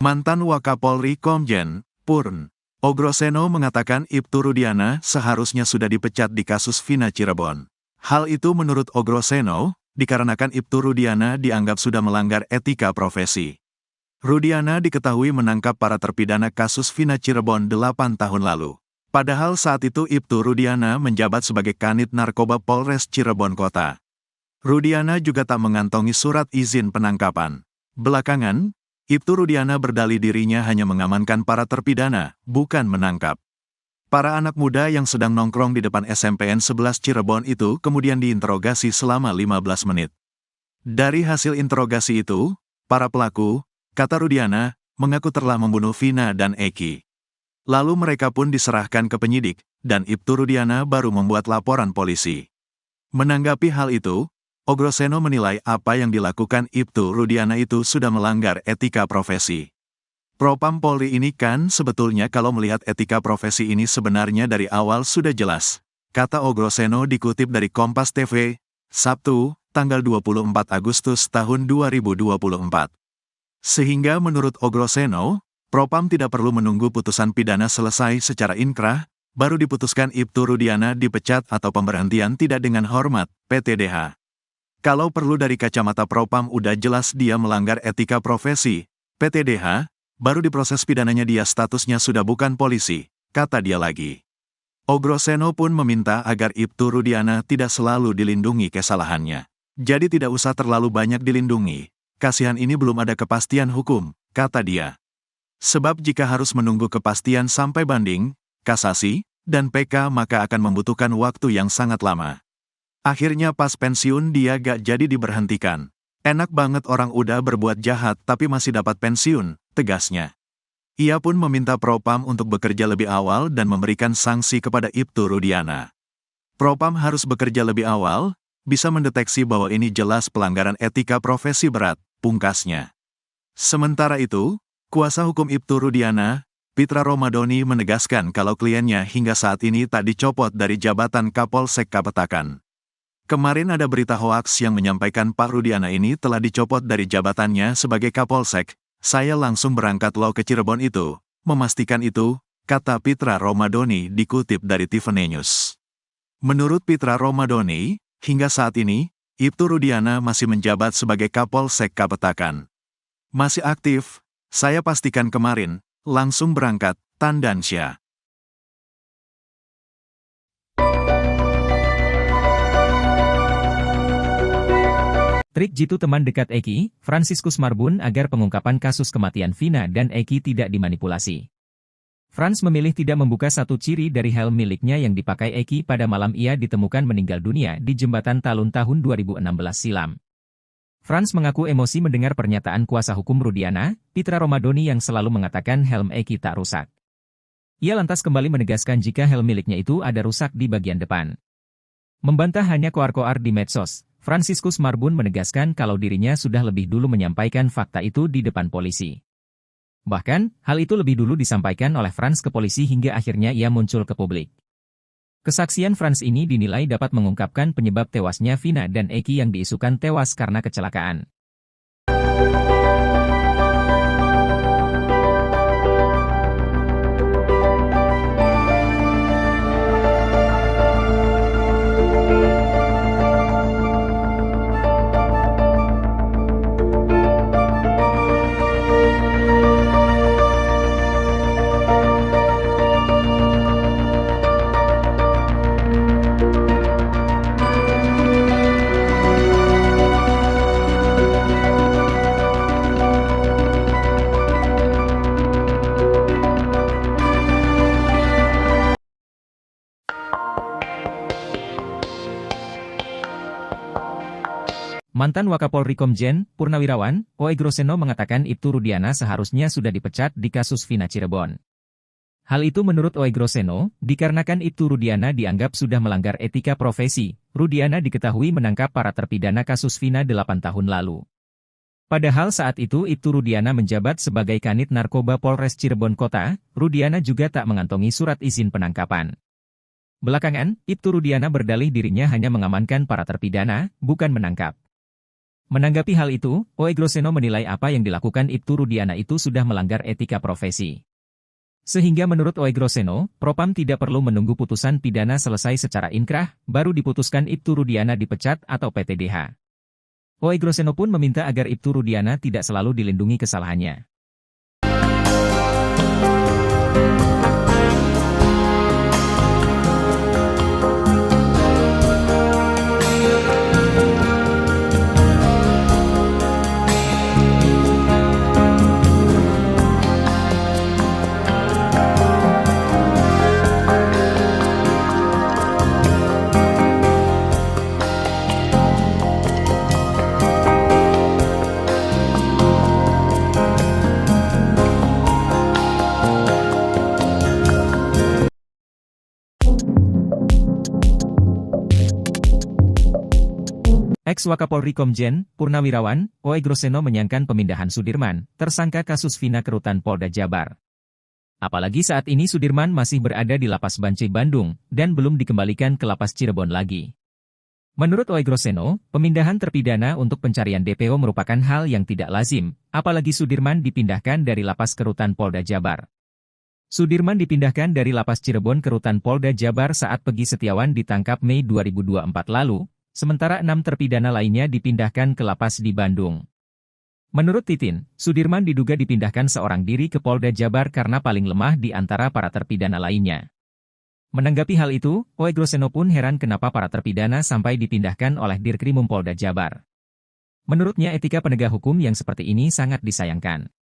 Mantan Wakapolri Komjen Purn Ogroseno mengatakan Ibtu Rudiana seharusnya sudah dipecat di kasus Vina Cirebon. Hal itu menurut Ogroseno, dikarenakan Ibtu Rudiana dianggap sudah melanggar etika profesi. Rudiana diketahui menangkap para terpidana kasus Vina Cirebon 8 tahun lalu. Padahal saat itu Ibtu Rudiana menjabat sebagai Kanit Narkoba Polres Cirebon Kota. Rudiana juga tak mengantongi surat izin penangkapan. Belakangan, Ibtu Rudiana berdalih dirinya hanya mengamankan para terpidana, bukan menangkap. Para anak muda yang sedang nongkrong di depan SMPN 11 Cirebon itu kemudian diinterogasi selama 15 menit. Dari hasil interogasi itu, para pelaku, kata Rudiana, mengaku telah membunuh Vina dan Eki. Lalu mereka pun diserahkan ke penyidik, dan Ibtu Rudiana baru membuat laporan polisi. Menanggapi hal itu, Ogroseno menilai apa yang dilakukan Ibtu Rudiana itu sudah melanggar etika profesi. Propam Polri ini kan sebetulnya kalau melihat etika profesi ini sebenarnya dari awal sudah jelas, kata Ogroseno dikutip dari Kompas TV, Sabtu, tanggal 24 Agustus tahun 2024. Sehingga menurut Ogroseno, Propam tidak perlu menunggu putusan pidana selesai secara inkrah, baru diputuskan Ibtu Rudiana dipecat atau pemberhentian tidak dengan hormat, PTDH. Kalau perlu dari kacamata Propam udah jelas dia melanggar etika profesi, PTDH, baru diproses pidananya dia statusnya sudah bukan polisi, kata dia lagi. Ogroseno pun meminta agar Ibtu Rudiana tidak selalu dilindungi kesalahannya. Jadi tidak usah terlalu banyak dilindungi, kasihan ini belum ada kepastian hukum, kata dia. Sebab jika harus menunggu kepastian sampai banding, kasasi, dan PK maka akan membutuhkan waktu yang sangat lama. Akhirnya pas pensiun dia gak jadi diberhentikan. Enak banget orang udah berbuat jahat tapi masih dapat pensiun, tegasnya. Ia pun meminta Propam untuk bekerja lebih awal dan memberikan sanksi kepada Ibtu Rudiana. Propam harus bekerja lebih awal, bisa mendeteksi bahwa ini jelas pelanggaran etika profesi berat, pungkasnya. Sementara itu, kuasa hukum Ibtu Rudiana, Pitra Romadoni menegaskan kalau kliennya hingga saat ini tak dicopot dari jabatan Kapolsek Kapetakan. Kemarin ada berita hoaks yang menyampaikan Pak Rudiana ini telah dicopot dari jabatannya sebagai Kapolsek. Saya langsung berangkat lo ke Cirebon itu, memastikan itu, kata Pitra Romadoni dikutip dari Tiffany News. Menurut Pitra Romadoni, hingga saat ini, Ibtu Rudiana masih menjabat sebagai Kapolsek Kapetakan. Masih aktif, saya pastikan kemarin, langsung berangkat, Tandansya. Trik jitu teman dekat Eki, Franciscus Marbun agar pengungkapan kasus kematian Vina dan Eki tidak dimanipulasi. Frans memilih tidak membuka satu ciri dari helm miliknya yang dipakai Eki pada malam ia ditemukan meninggal dunia di Jembatan Talun tahun 2016 silam. Frans mengaku emosi mendengar pernyataan kuasa hukum Rudiana, Pitra Romadoni yang selalu mengatakan helm Eki tak rusak. Ia lantas kembali menegaskan jika helm miliknya itu ada rusak di bagian depan. Membantah hanya koar-koar di medsos, Franciscus Marbun menegaskan kalau dirinya sudah lebih dulu menyampaikan fakta itu di depan polisi. Bahkan, hal itu lebih dulu disampaikan oleh Frans ke polisi hingga akhirnya ia muncul ke publik. Kesaksian Frans ini dinilai dapat mengungkapkan penyebab tewasnya Vina dan Eki yang diisukan tewas karena kecelakaan. Mantan Wakapolri Komjen Purnawirawan, Ogroseno mengatakan Ibtu Rudiana seharusnya sudah dipecat di kasus Vina Cirebon. Hal itu menurut Ogroseno, dikarenakan Ibtu Rudiana dianggap sudah melanggar etika profesi. Rudiana diketahui menangkap para terpidana kasus Vina 8 tahun lalu. Padahal saat itu Ibtu Rudiana menjabat sebagai Kanit Narkoba Polres Cirebon Kota, Rudiana juga tak mengantongi surat izin penangkapan. Belakangan, Ibtu Rudiana berdalih dirinya hanya mengamankan para terpidana, bukan menangkap. Menanggapi hal itu, Oegroseno menilai apa yang dilakukan Ibtu Rudiana itu sudah melanggar etika profesi. Sehingga menurut Oegroseno, Propam tidak perlu menunggu putusan pidana selesai secara inkrah, baru diputuskan Ibtu Rudiana dipecat atau PTDH. Oegroseno pun meminta agar Ibtu Rudiana tidak selalu dilindungi kesalahannya. Ex-Wakapolri Komjen, Purnawirawan, Oegroseno menyayangkan pemindahan Sudirman, tersangka kasus Vina ke Rutan Polda Jabar. Apalagi saat ini Sudirman masih berada di Lapas Bancai Bandung, dan belum dikembalikan ke Lapas Cirebon lagi. Menurut Oegroseno, pemindahan terpidana untuk pencarian DPO merupakan hal yang tidak lazim, apalagi Sudirman dipindahkan dari Lapas ke Rutan Polda Jabar. Sudirman dipindahkan dari Lapas Cirebon ke Rutan Polda Jabar saat Peggy Setiawan ditangkap Mei 2024 lalu, sementara 6 terpidana lainnya dipindahkan ke lapas di Bandung. Menurut Titin, Sudirman diduga dipindahkan seorang diri ke Polda Jabar karena paling lemah di antara para terpidana lainnya. Menanggapi hal itu, Oegroseno pun heran kenapa para terpidana sampai dipindahkan oleh Dirkrimum Polda Jabar. Menurutnya etika penegak hukum yang seperti ini sangat disayangkan.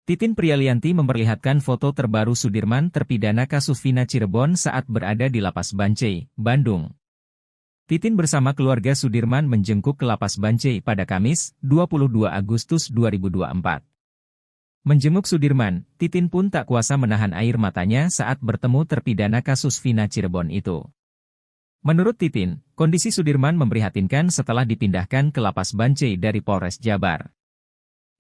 Titin Prialianti memperlihatkan foto terbaru Sudirman terpidana kasus Vina Cirebon saat berada di Lapas Bancai, Bandung. Titin bersama keluarga Sudirman menjenguk ke Lapas Bancai pada Kamis, 22 Agustus 2024. Menjenguk Sudirman, Titin pun tak kuasa menahan air matanya saat bertemu terpidana kasus Vina Cirebon itu. Menurut Titin, kondisi Sudirman memprihatinkan setelah dipindahkan ke Lapas Bancai dari Polres Jabar.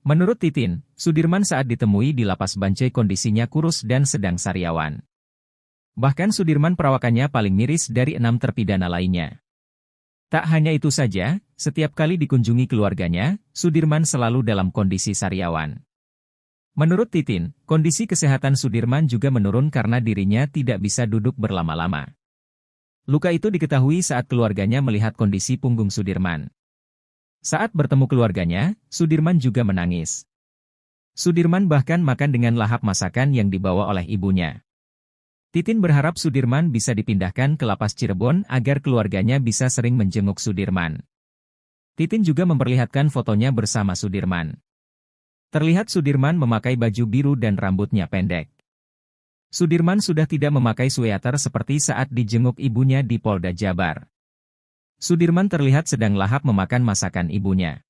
Menurut Titin, Sudirman saat ditemui di Lapas Bancai kondisinya kurus dan sedang sariawan. Bahkan Sudirman perawakannya paling miris dari 6 terpidana lainnya. Tak hanya itu saja, setiap kali dikunjungi keluarganya, Sudirman selalu dalam kondisi sariawan. Menurut Titin, kondisi kesehatan Sudirman juga menurun karena dirinya tidak bisa duduk berlama-lama. Luka itu diketahui saat keluarganya melihat kondisi punggung Sudirman. Saat bertemu keluarganya, Sudirman juga menangis. Sudirman bahkan makan dengan lahap masakan yang dibawa oleh ibunya. Titin berharap Sudirman bisa dipindahkan ke Lapas Cirebon agar keluarganya bisa sering menjenguk Sudirman. Titin juga memperlihatkan fotonya bersama Sudirman. Terlihat Sudirman memakai baju biru dan rambutnya pendek. Sudirman sudah tidak memakai sweater seperti saat dijenguk ibunya di Polda Jabar. Sudirman terlihat sedang lahap memakan masakan ibunya.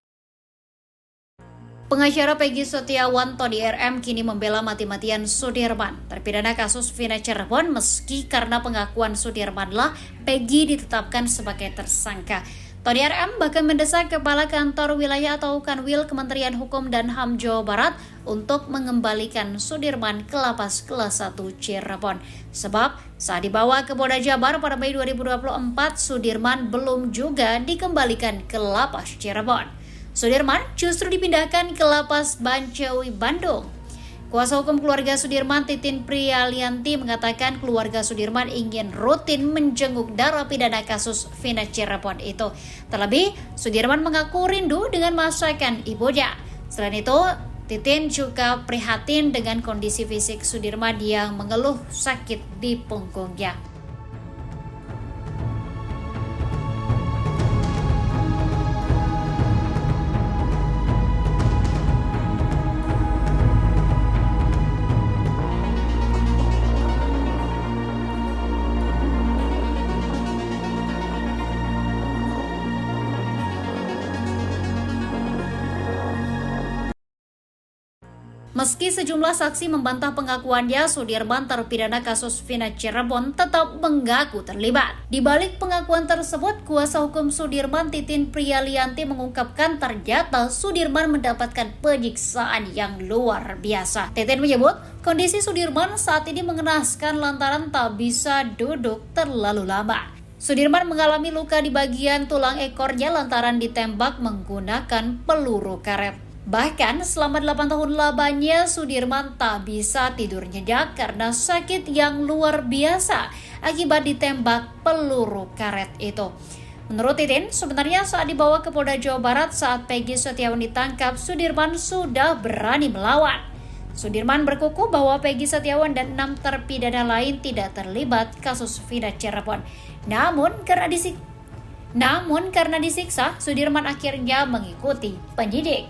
Pengacara Peggy Setiawan Tony RM kini membela mati-matian Sudirman, terpidana kasus Vina Cirebon meski karena pengakuan Sudirmanlah Peggy ditetapkan sebagai tersangka. Tony RM bahkan mendesak Kepala Kantor Wilayah atau Kanwil Kementerian Hukum dan HAM Jawa Barat untuk mengembalikan Sudirman ke Lapas Kelas 1 Cirebon. Sebab saat dibawa ke Polda Jabar pada Mei 2024, Sudirman belum juga dikembalikan ke Lapas Cirebon. Sudirman justru dipindahkan ke Lapas Bancai Bandung. Kuasa hukum keluarga Sudirman, Titin Prialianti, mengatakan keluarga Sudirman ingin rutin menjenguk narapidana kasus Vina Cirebon itu. Terlebih, Sudirman mengaku rindu dengan masakan ibunya. Selain itu, Titin juga prihatin dengan kondisi fisik Sudirman yang mengeluh sakit di punggungnya. Meski sejumlah saksi membantah pengakuannya, Sudirman terpidana kasus Vina Cirebon tetap mengaku terlibat. Di balik pengakuan tersebut, kuasa hukum Sudirman Titin Prialianti mengungkapkan ternyata Sudirman mendapatkan penyiksaan yang luar biasa. Titin menyebut, kondisi Sudirman saat ini mengenaskan lantaran tak bisa duduk terlalu lama. Sudirman mengalami luka di bagian tulang ekornya lantaran ditembak menggunakan peluru karet. Bahkan selama 8 tahun lamanya Sudirman tak bisa tidur nyenyak karena sakit yang luar biasa akibat ditembak peluru karet itu. Menurut Titin, sebenarnya saat dibawa ke Polda Jawa Barat saat Peggy Setiawan ditangkap, Sudirman sudah berani melawan. Sudirman berkukuh bahwa Peggy Setiawan dan 6 terpidana lain tidak terlibat kasus Vina Cirebon. Namun karena disiksa, Sudirman akhirnya mengikuti penyidik.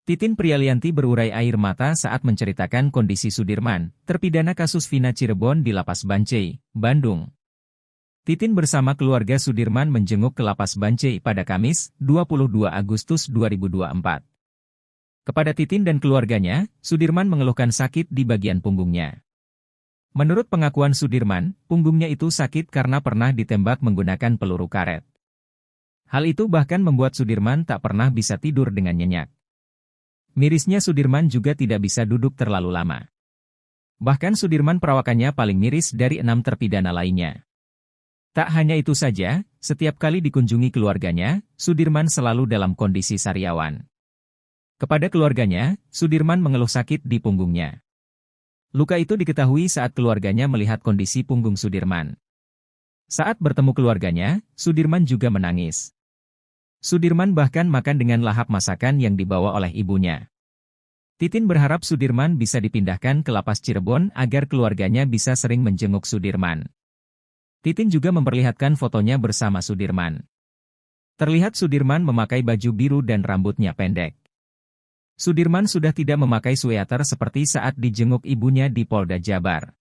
Titin Prialianti berurai air mata saat menceritakan kondisi Sudirman, terpidana kasus Vina Cirebon di Lapas Bancai, Bandung. Titin bersama keluarga Sudirman menjenguk ke Lapas Bancai pada Kamis, 22 Agustus 2024. Kepada Titin dan keluarganya, Sudirman mengeluhkan sakit di bagian punggungnya. Menurut pengakuan Sudirman, punggungnya itu sakit karena pernah ditembak menggunakan peluru karet. Hal itu bahkan membuat Sudirman tak pernah bisa tidur dengan nyenyak. Mirisnya Sudirman juga tidak bisa duduk terlalu lama. Bahkan Sudirman perawakannya paling miris dari 6 terpidana lainnya. Tak hanya itu saja, setiap kali dikunjungi keluarganya, Sudirman selalu dalam kondisi sariawan. Kepada keluarganya, Sudirman mengeluh sakit di punggungnya. Luka itu diketahui saat keluarganya melihat kondisi punggung Sudirman. Saat bertemu keluarganya, Sudirman juga menangis. Sudirman bahkan makan dengan lahap masakan yang dibawa oleh ibunya. Titin berharap Sudirman bisa dipindahkan ke Lapas Cirebon agar keluarganya bisa sering menjenguk Sudirman. Titin juga memperlihatkan fotonya bersama Sudirman. Terlihat Sudirman memakai baju biru dan rambutnya pendek. Sudirman sudah tidak memakai sweater seperti saat dijenguk ibunya di Polda Jabar.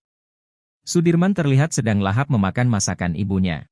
Sudirman terlihat sedang lahap memakan masakan ibunya.